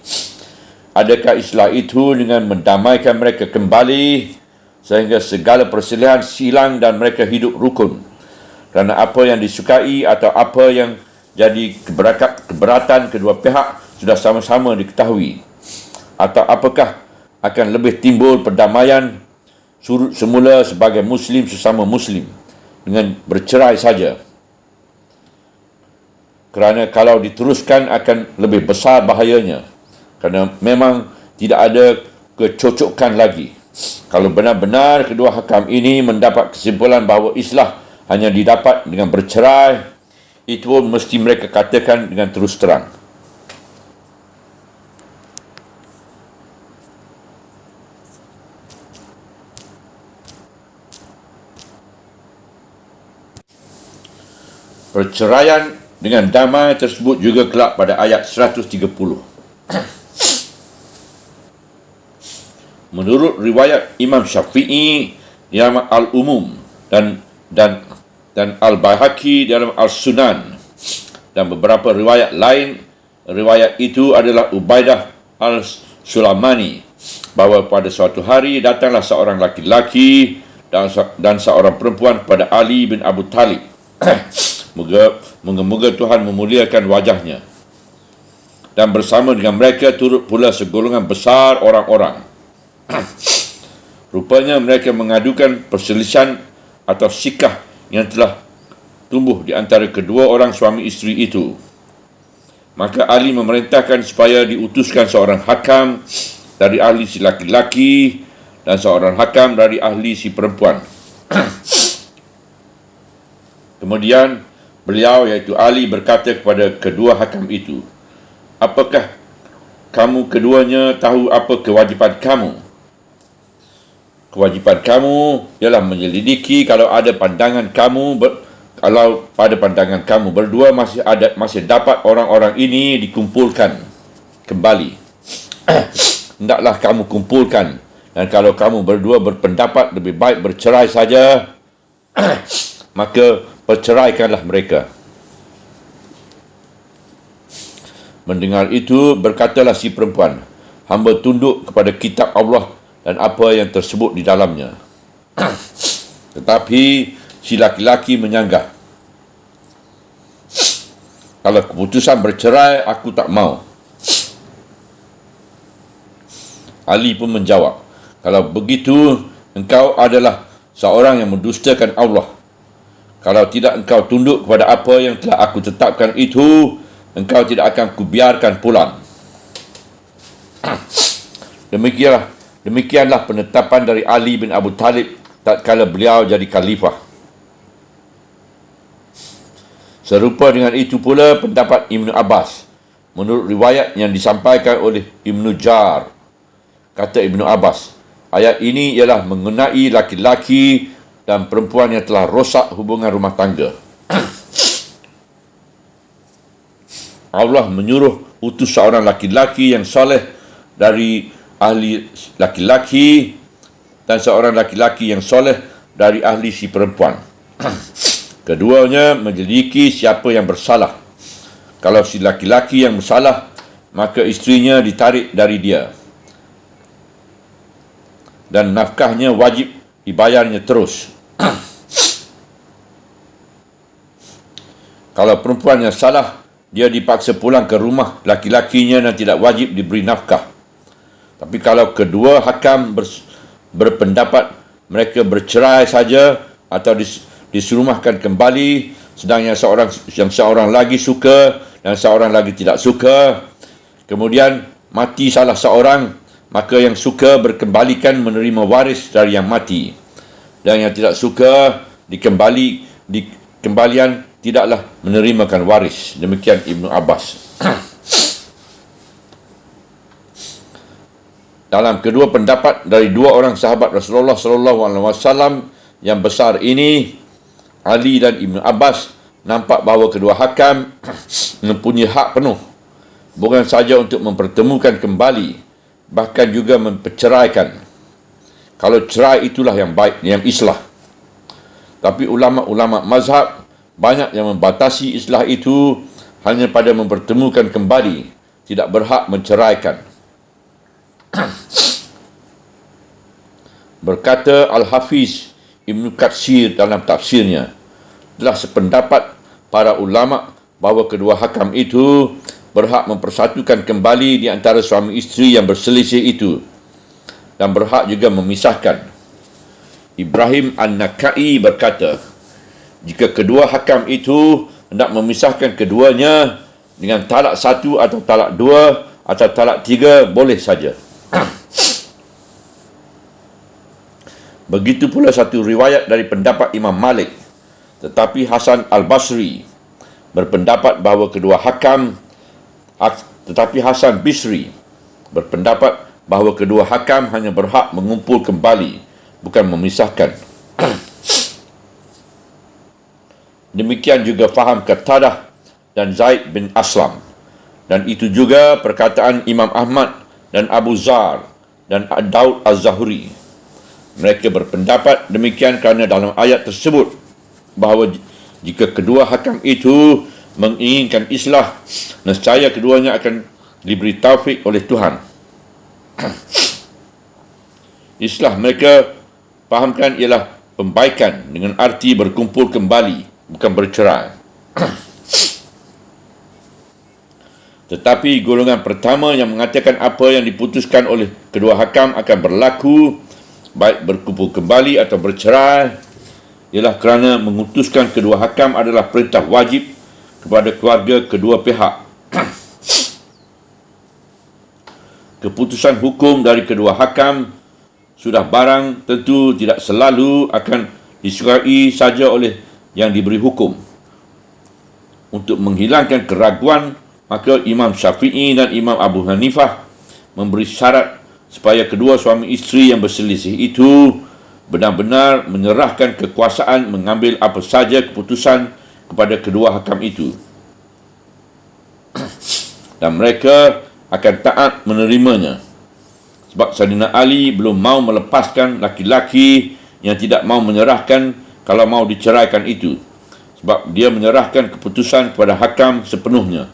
Adakah islah itu dengan mendamaikan mereka kembali sehingga segala perselisihan hilang dan mereka hidup rukun? Kerana apa yang disukai atau apa yang jadi keberatan kedua pihak sudah sama-sama diketahui? Atau apakah akan lebih timbul perdamaian surut semula sebagai Muslim sesama Muslim dengan bercerai saja? Kerana kalau diteruskan akan lebih besar bahayanya, kerana memang tidak ada kecocokan lagi. Kalau benar-benar kedua hakam ini mendapat kesimpulan bahawa islah hanya didapat dengan bercerai, itu pun mesti mereka katakan dengan terus terang. Perceraian dengan damai tersebut juga kelak pada ayat 130. Menurut riwayat Imam Syafi'i dalam Al-Umum dan Al-Baihaqi dalam Al-Sunan dan beberapa riwayat lain, riwayat itu adalah Ubaidah Al-Sulamani, bahawa pada suatu hari datanglah seorang laki-laki dan seorang perempuan kepada Ali bin Abu Talib. Moga-moga Tuhan memuliakan wajahnya. Dan bersama dengan mereka turut pula segolongan besar orang-orang. Rupanya mereka mengadukan perselisihan atau sikah yang telah tumbuh di antara kedua orang suami isteri itu. Maka Ali memerintahkan supaya diutuskan seorang hakam dari ahli si laki-laki dan seorang hakam dari ahli si perempuan. Kemudian beliau, iaitu Ali, berkata kepada kedua hakam itu, "Apakah kamu keduanya tahu apa kewajipan kamu? Kewajipan kamu ialah menyelidiki kalau ada pandangan kamu Kalau pada pandangan kamu berdua masih dapat orang-orang ini dikumpulkan kembali, hendaklah kamu kumpulkan. Dan kalau kamu berdua berpendapat lebih baik bercerai saja, maka perceraikanlah mereka. Mendengar itu, berkatalah si perempuan, hamba tunduk kepada kitab Allah dan apa yang tersebut di dalamnya. Tetapi si laki-laki menyanggah, kalau keputusan bercerai, aku tak mau. Ali pun menjawab, kalau begitu, engkau adalah seorang yang mendustakan Allah. Kalau tidak engkau tunduk kepada apa yang telah aku tetapkan itu, engkau tidak akan kubiarkan pulang. Demikianlah penetapan dari Ali bin Abu Talib tatkala beliau jadi khalifah. Serupa dengan itu pula pendapat Ibnu Abbas. Menurut riwayat yang disampaikan oleh Ibnu Jar, kata Ibnu Abbas, ayat ini ialah mengenai laki-laki dan perempuan yang telah rosak hubungan rumah tangga. Allah menyuruh utus seorang laki-laki yang soleh dari ahli laki-laki dan seorang laki-laki yang soleh dari ahli si perempuan. Keduanya menyelidiki siapa yang bersalah. Kalau si laki-laki yang bersalah, maka isterinya ditarik dari dia dan nafkahnya wajib dibayarnya terus. Kalau perempuan yang salah, dia dipaksa pulang ke rumah laki-lakinya dan tidak wajib diberi nafkah. Tapi kalau kedua hakam berpendapat mereka bercerai saja atau diserumahkan kembali, sedang seorang lagi suka dan seorang lagi tidak suka, kemudian mati salah seorang, maka yang suka berkembalikan menerima waris dari yang mati, dan yang tidak suka kembalian tidaklah menerimakan waris. Demikian Ibnu Abbas. Dalam kedua pendapat dari dua orang sahabat Rasulullah SAW yang besar ini, Ali dan Ibnu Abbas, nampak bahawa kedua hakam mempunyai hak penuh, bukan saja untuk mempertemukan kembali, bahkan juga memperceraikan. Kalau cerai itulah yang baik, yang islah. Tapi ulama-ulama mazhab banyak yang membatasi islah itu hanya pada mempertemukan kembali, tidak berhak menceraikan. Berkata Al-Hafiz Ibn Katsir dalam tafsirnya, telah sependapat para ulama bahawa kedua hakam itu berhak mempersatukan kembali di antara suami isteri yang berselisih itu, dan berhak juga memisahkan. Ibrahim An-Nakai berkata, jika kedua hakam itu hendak memisahkan keduanya dengan talak satu atau talak dua atau talak tiga, boleh saja. Begitu pula satu riwayat dari pendapat Imam Malik. Tetapi Hasan Al-Basri berpendapat bahawa kedua hakam, tetapi Hasan Bisri berpendapat bahawa kedua hakam hanya berhak mengumpul kembali, bukan memisahkan. Demikian juga faham Qatadah dan Zaid bin Aslam. Dan itu juga perkataan Imam Ahmad dan Abu Zar dan Daud Az-Zahuri. Mereka berpendapat demikian kerana dalam ayat tersebut bahawa jika kedua hakam itu menginginkan islah, nescaya keduanya akan diberi taufik oleh Tuhan. Islah mereka fahamkan ialah pembaikan dengan arti berkumpul kembali, bukan bercerai. Tetapi golongan pertama yang mengatakan apa yang diputuskan oleh kedua hakam akan berlaku, baik berkumpul kembali atau bercerai, ialah kerana mengutuskan kedua hakam adalah perintah wajib kepada keluarga kedua pihak. Keputusan hukum dari kedua hakam sudah barang tentu tidak selalu akan disukai saja oleh yang diberi hukum. Untuk menghilangkan keraguan, maka Imam Syafi'i dan Imam Abu Hanifah memberi syarat supaya kedua suami isteri yang berselisih itu benar-benar menyerahkan kekuasaan mengambil apa saja keputusan kepada kedua hakam itu. Dan mereka akan taat menerimanya. Sebab Saidina Ali belum mau melepaskan laki-laki yang tidak mau menyerahkan kalau mau diceraikan itu. Sebab dia menyerahkan keputusan kepada hakam sepenuhnya.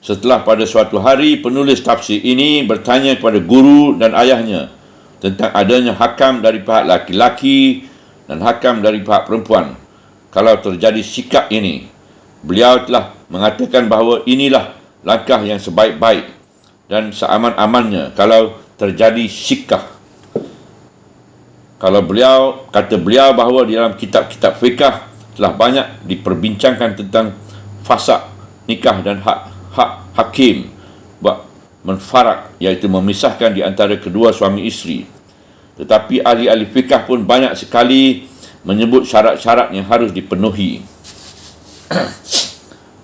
Setelah pada suatu hari, penulis tafsir ini bertanya kepada guru dan ayahnya tentang adanya hakam dari pihak laki-laki dan hakam dari pihak perempuan. Kalau terjadi sikap ini, beliau telah mengatakan bahawa inilah langkah yang sebaik-baik dan seaman-amannya kalau terjadi sikap. Kata beliau bahawa di dalam kitab-kitab fiqh telah banyak diperbincangkan tentang fasak nikah dan hak hakim buat menfarak, iaitu memisahkan di antara kedua suami isteri. Tetapi ahli-ahli fiqh pun banyak sekali menyebut syarat-syarat yang harus dipenuhi.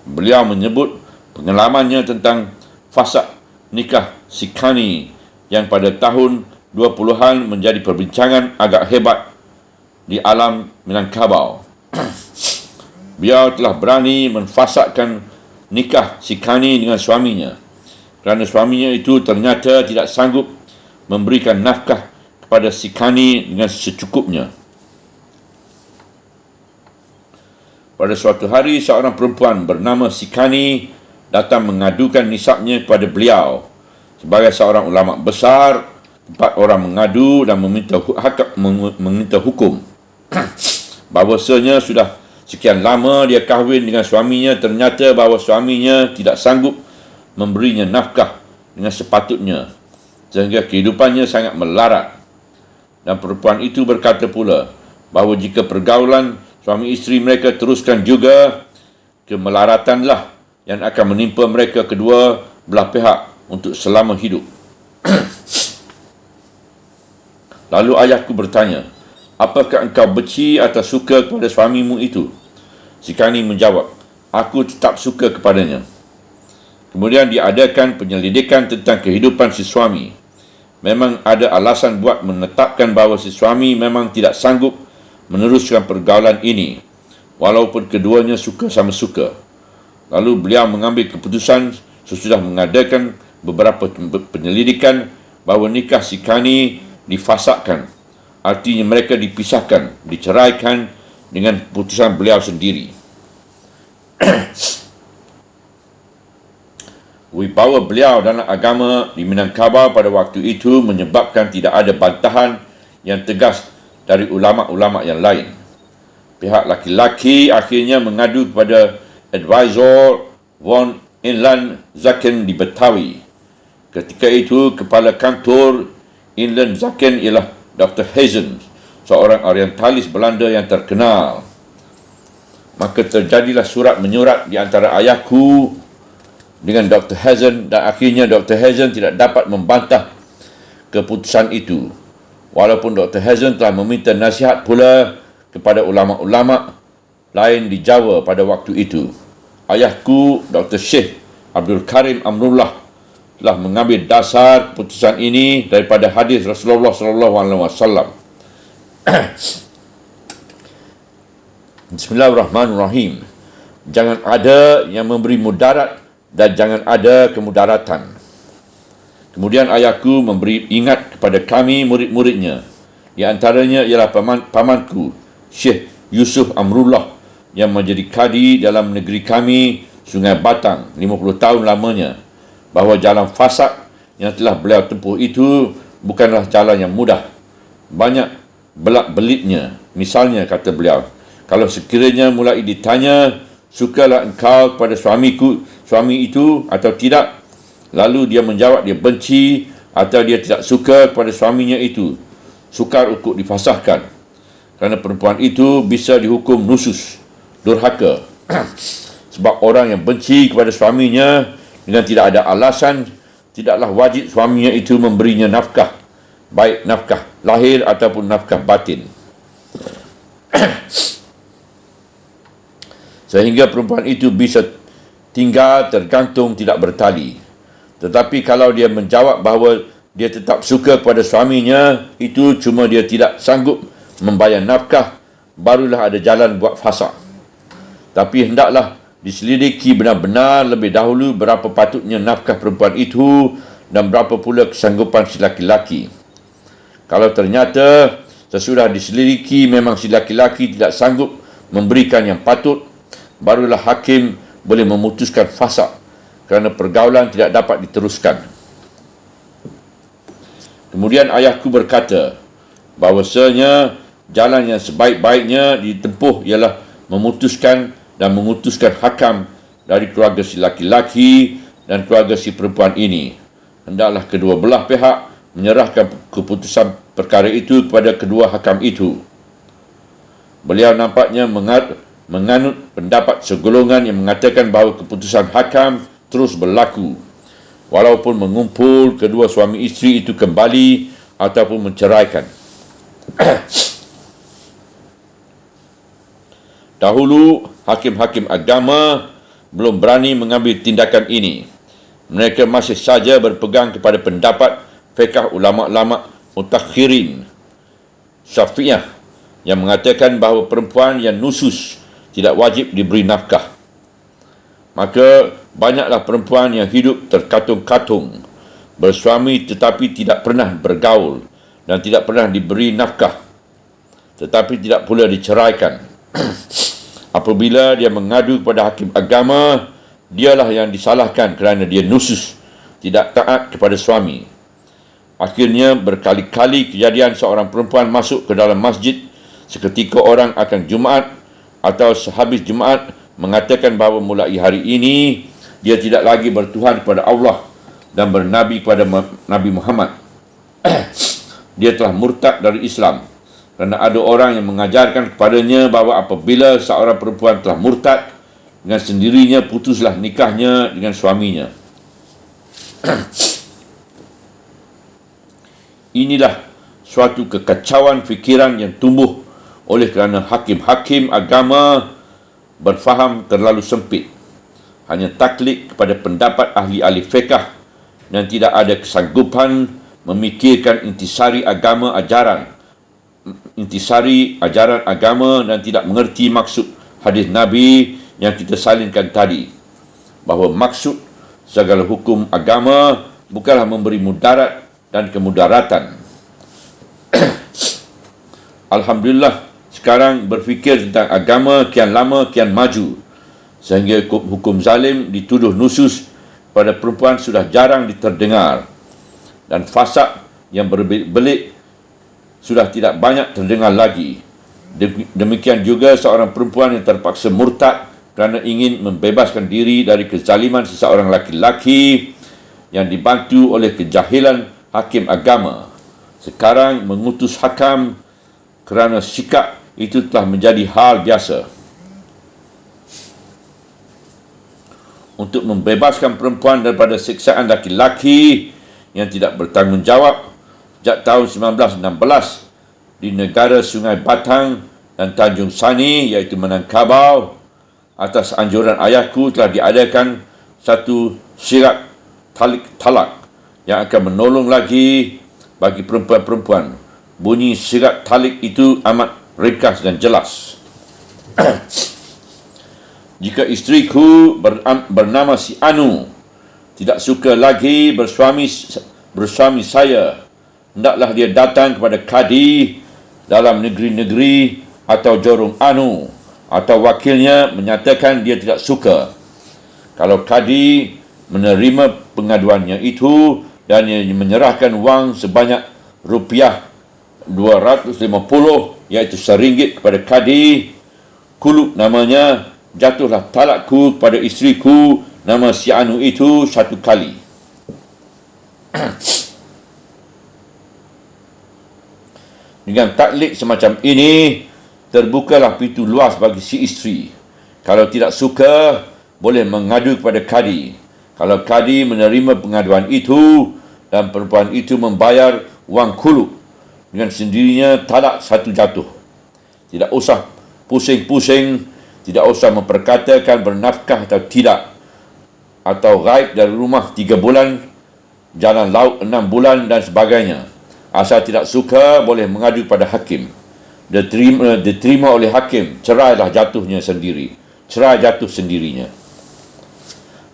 Beliau menyebut pengalamannya tentang fasak nikah Sikani yang pada tahun 20-an menjadi perbincangan agak hebat di alam Minangkabau. Beliau telah berani menfasakkan nikah Sikani dengan suaminya kerana suaminya itu ternyata tidak sanggup memberikan nafkah kepada Sikani dengan secukupnya. Pada suatu hari, seorang perempuan bernama Sikani datang mengadukan nisabnya kepada beliau. Sebagai seorang ulama besar, 4 orang mengadu dan meminta hukum. Bahawasanya sudah sekian lama dia kahwin dengan suaminya, ternyata bahawa suaminya tidak sanggup memberinya nafkah dengan sepatutnya, sehingga kehidupannya sangat melarat. Dan perempuan itu berkata pula bahawa jika pergaulan suami isteri mereka teruskan juga, kemelaratanlah yang akan menimpa mereka kedua belah pihak untuk selama hidup. Lalu ayahku bertanya, apakah engkau benci atau suka kepada suamimu itu? Sikani menjawab, aku tetap suka kepadanya. Kemudian diadakan penyelidikan tentang kehidupan si suami. Memang ada alasan buat menetapkan bahawa si suami memang tidak sanggup meneruskan pergaulan ini, walaupun keduanya suka sama suka. Lalu beliau mengambil keputusan sesudah mengadakan beberapa penyelidikan bahawa nikah Sikani difasakkan. Artinya mereka dipisahkan, diceraikan dengan keputusan beliau sendiri. Wibawa beliau dalam agama di Minangkabau pada waktu itu menyebabkan tidak ada bantahan yang tegas dari ulama-ulama yang lain. Pihak laki-laki akhirnya mengadu kepada advisor Von Inland Zaken di Betawi. Ketika itu, kepala kantor Inland Zaken ialah Dr. Hazen, seorang orientalis Belanda yang terkenal. Maka terjadilah surat menyurat di antara ayahku dengan Dr. Hazen, dan akhirnya Dr. Hazen tidak dapat membantah keputusan itu. Walaupun Dr. Hazen telah meminta nasihat pula kepada ulama-ulama lain di Jawa pada waktu itu. Ayahku, Dr. Syekh Abdul Karim Amrullah, telah mengambil dasar keputusan ini daripada hadis Rasulullah SAW. Bismillahirrahmanirrahim. Jangan ada yang memberi mudarat dan jangan ada kemudaratan. Kemudian ayahku memberi ingat kepada kami murid-muridnya. Di antaranya ialah pamanku, Syekh Yusuf Amrullah, yang menjadi kadi dalam negeri kami, Sungai Batang, 50 tahun lamanya, bahawa jalan fasak yang telah beliau tempuh itu bukanlah jalan yang mudah. Banyak belak-belitnya. Misalnya, kata beliau, kalau sekiranya mulai ditanya, sukalah engkau kepada suami itu atau tidak, lalu dia menjawab dia benci atau dia tidak suka kepada suaminya itu, sukar untuk difasahkan. Kerana perempuan itu bisa dihukum nusus, durhaka. Sebab orang yang benci kepada suaminya dengan tidak ada alasan, tidaklah wajib suaminya itu memberinya nafkah, baik nafkah lahir ataupun nafkah batin. Sehingga perempuan itu bisa tinggal tergantung tidak bertali. Tetapi kalau dia menjawab bahawa dia tetap suka kepada suaminya, itu cuma dia tidak sanggup membayar nafkah, barulah ada jalan buat fasa. Tapi hendaklah diselidiki benar-benar lebih dahulu berapa patutnya nafkah perempuan itu dan berapa pula kesanggupan si laki-laki. Kalau ternyata sesudah diselidiki memang si laki-laki tidak sanggup memberikan yang patut, barulah hakim boleh memutuskan fasa kerana pergaulan tidak dapat diteruskan. Kemudian ayahku berkata bahawasanya jalan yang sebaik-baiknya ditempuh ialah memutuskan dan mengutuskan hakam dari keluarga si laki-laki dan keluarga si perempuan ini. Hendaklah kedua belah pihak menyerahkan keputusan perkara itu kepada kedua hakam itu. Beliau nampaknya menganut pendapat segolongan yang mengatakan bahawa keputusan hakam terus berlaku walaupun mengumpul kedua suami isteri itu kembali ataupun menceraikan. Dahulu, hakim-hakim agama belum berani mengambil tindakan ini. Mereka masih saja berpegang kepada pendapat fiqh ulama-ulama mutakhirin Syafi'iyah yang mengatakan bahawa perempuan yang nusus tidak wajib diberi nafkah. Maka banyaklah perempuan yang hidup terkatung-katung, bersuami tetapi tidak pernah bergaul dan tidak pernah diberi nafkah, tetapi tidak pula diceraikan. Apabila dia mengadu kepada hakim agama, dialah yang disalahkan kerana dia nusus, tidak taat kepada suami. Akhirnya berkali-kali kejadian seorang perempuan masuk ke dalam masjid seketika orang akan Jumaat atau sehabis Jumaat mengatakan bahawa mulai hari ini dia tidak lagi bertuhan kepada Allah dan bernabi kepada Nabi Muhammad. Dia telah murtad dari Islam kerana ada orang yang mengajarkan kepadanya bahawa apabila seorang perempuan telah murtad, dengan sendirinya putuslah nikahnya dengan suaminya. Inilah suatu kekacauan fikiran yang tumbuh oleh kerana hakim-hakim agama berfaham terlalu sempit, hanya taklid kepada pendapat ahli-ahli fiqh dan tidak ada kesanggupan memikirkan intisari ajaran agama dan tidak mengerti maksud hadis Nabi yang kita salinkan tadi, bahawa maksud segala hukum agama bukanlah memberi mudarat dan kemudaratan. Alhamdulillah, sekarang berfikir tentang agama kian lama kian maju, sehingga hukum zalim dituduh nusus pada perempuan sudah jarang diterdengar, dan fasad yang berbelit sudah tidak banyak terdengar lagi. Demikian juga seorang perempuan yang terpaksa murtad kerana ingin membebaskan diri dari kezaliman seseorang laki-laki yang dibantu oleh kejahilan hakim agama, sekarang mengutus hakam kerana sikap itu telah menjadi hal biasa. Untuk membebaskan perempuan daripada siksaan laki-laki yang tidak bertanggungjawab, sejak tahun 1916 di negara Sungai Batang dan Tanjung Sani iaitu Minangkabau, atas anjuran ayahku telah diadakan satu syirat talak yang akan menolong lagi bagi perempuan-perempuan. Bunyi syirat talik itu amat ringkas dan jelas. Jika isteriku bernama si Anu tidak suka lagi bersuami saya, hendaklah dia datang kepada kadi dalam negeri-negeri atau jorong Anu atau wakilnya menyatakan dia tidak suka. Kalau kadi menerima pengaduannya itu dan ia menyerahkan wang sebanyak rupiah 250 iaitu RM1 kepada kadi, kulub namanya, jatuhlah talakku kepada isteriku nama si Anu itu satu kali. Dengan taklid semacam ini, terbukalah pintu luas bagi si isteri. Kalau tidak suka, boleh mengadu kepada kadi. Kalau kadi menerima pengaduan itu dan perempuan itu membayar wang kulub, dengan sendirinya talak satu jatuh. Tidak usah pusing-pusing, tidak usah memperkatakan bernafkah atau tidak, atau gaib dari rumah 3 bulan, jalan laut 6 bulan dan sebagainya. Asal tidak suka, boleh mengadu pada hakim. Diterima oleh hakim, cerailah jatuhnya sendiri. Cerai jatuh sendirinya.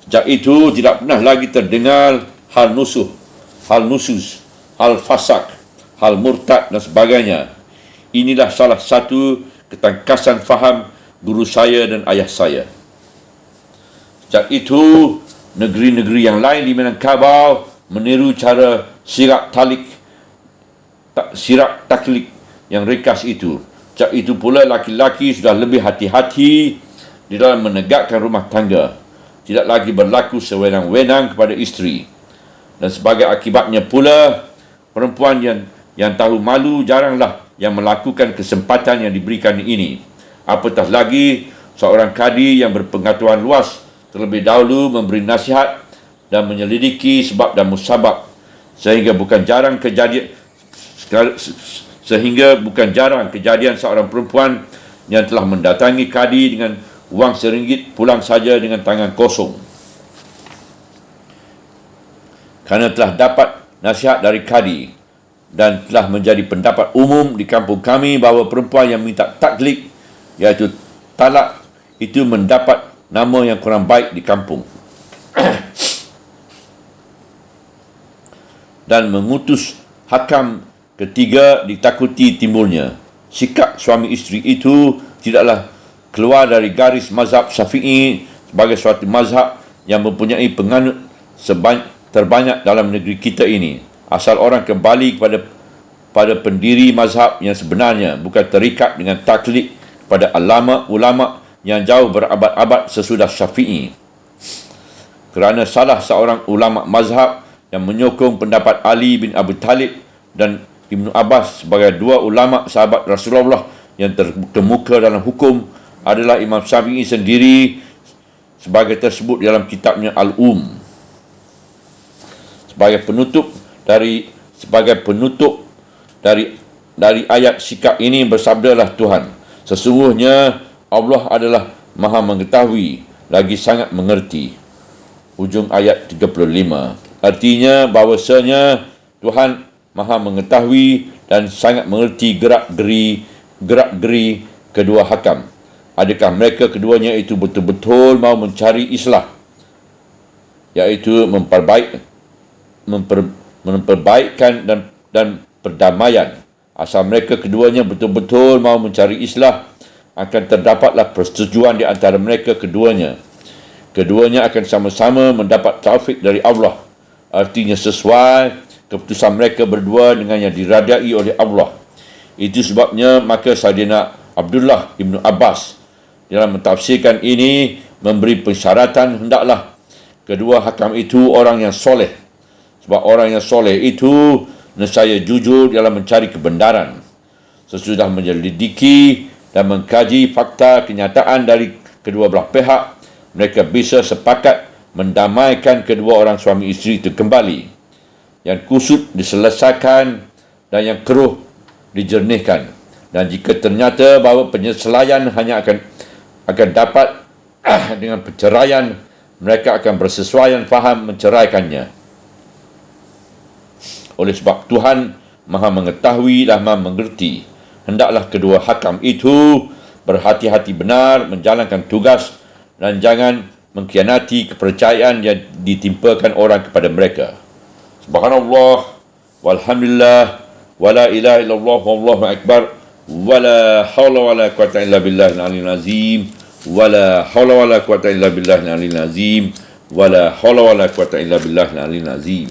Sejak itu tidak pernah lagi terdengar hal nusus, hal fasak, hal murtad dan sebagainya. Inilah salah satu ketangkasan faham guru saya dan ayah saya. Sejak itu, negeri-negeri yang lain di Minangkabau meniru cara sirap taklik yang ringkas itu. Sejak itu pula laki-laki sudah lebih hati-hati di dalam menegakkan rumah tangga. Tidak lagi berlaku sewenang-wenang kepada isteri. Dan sebagai akibatnya pula, perempuan yang tahu malu jaranglah yang melakukan kesempatan yang diberikan ini. Apatah lagi seorang kadi yang berpengetahuan luas terlebih dahulu memberi nasihat dan menyelidiki sebab dan musabab, sehingga bukan jarang kejadian seorang perempuan yang telah mendatangi kadi dengan wang RM1 pulang saja dengan tangan kosong. Kerana telah dapat nasihat dari kadi dan telah menjadi pendapat umum di kampung kami bahawa perempuan yang minta taklik, iaitu talak, itu mendapat nama yang kurang baik di kampung. Dan mengutus hakam ketiga ditakuti timbulnya. Sikap suami isteri itu tidaklah keluar dari garis mazhab Syafi'i sebagai suatu mazhab yang mempunyai penganut terbanyak dalam negeri kita ini. Asal orang kembali pada pendiri mazhab yang sebenarnya, bukan terikat dengan taklid pada ulama yang jauh berabad-abad sesudah Syafi'i. Kerana salah seorang ulama mazhab yang menyokong pendapat Ali bin Abi Talib dan Ibnu Abbas sebagai dua ulama sahabat Rasulullah yang terkemuka dalam hukum adalah Imam Syafi'i sendiri, sebagai tersebut dalam kitabnya Al-Um. Sebagai penutup dari ayat sikap ini bersabdalah Tuhan, sesungguhnya Allah adalah Maha mengetahui lagi sangat mengerti. Ujung ayat 35. Artinya bahawasanya Tuhan Maha mengetahui dan sangat mengerti gerak-geri kedua hakam. Adakah mereka keduanya itu betul-betul mahu mencari islah, iaitu memperbaikkan dan perdamaian. Asal mereka keduanya betul-betul mahu mencari islah, akan terdapatlah persetujuan di antara mereka keduanya. Keduanya akan sama-sama mendapat taufik dari Allah. Artinya sesuai keputusan mereka berdua dengan yang diradai oleh Allah. Itu sebabnya maka Saidina Abdullah Ibn Abbas dalam mentafsirkan ini memberi persyaratan hendaklah kedua hakam itu orang yang soleh. Sebab orang yang soleh itu nescaya jujur dalam mencari kebenaran. Sesudah menyelidiki dan mengkaji fakta kenyataan dari kedua belah pihak, mereka bisa sepakat mendamaikan kedua orang suami isteri itu kembali. Yang kusut diselesaikan dan yang keruh dijernihkan. Dan jika ternyata bahawa penyeselaian hanya akan dapat dengan perceraian, mereka akan bersesuaian faham menceraikannya. Oleh sebab Tuhan Maha mengetahui dan Maha mengerti, hendaklah kedua hakam itu berhati-hati benar menjalankan tugas dan jangan mengkhianati kepercayaan yang ditimpakan orang kepada mereka. Subhanallah, walhamdulillah, wala ilaha illallah, wallahu akbar, wala hawla wala quwata illa billahil aliyyil azim, wala hawla wala quwata illa billahil aliyyil azim, wala hawla wala quwata illa billahil aliyyil azim.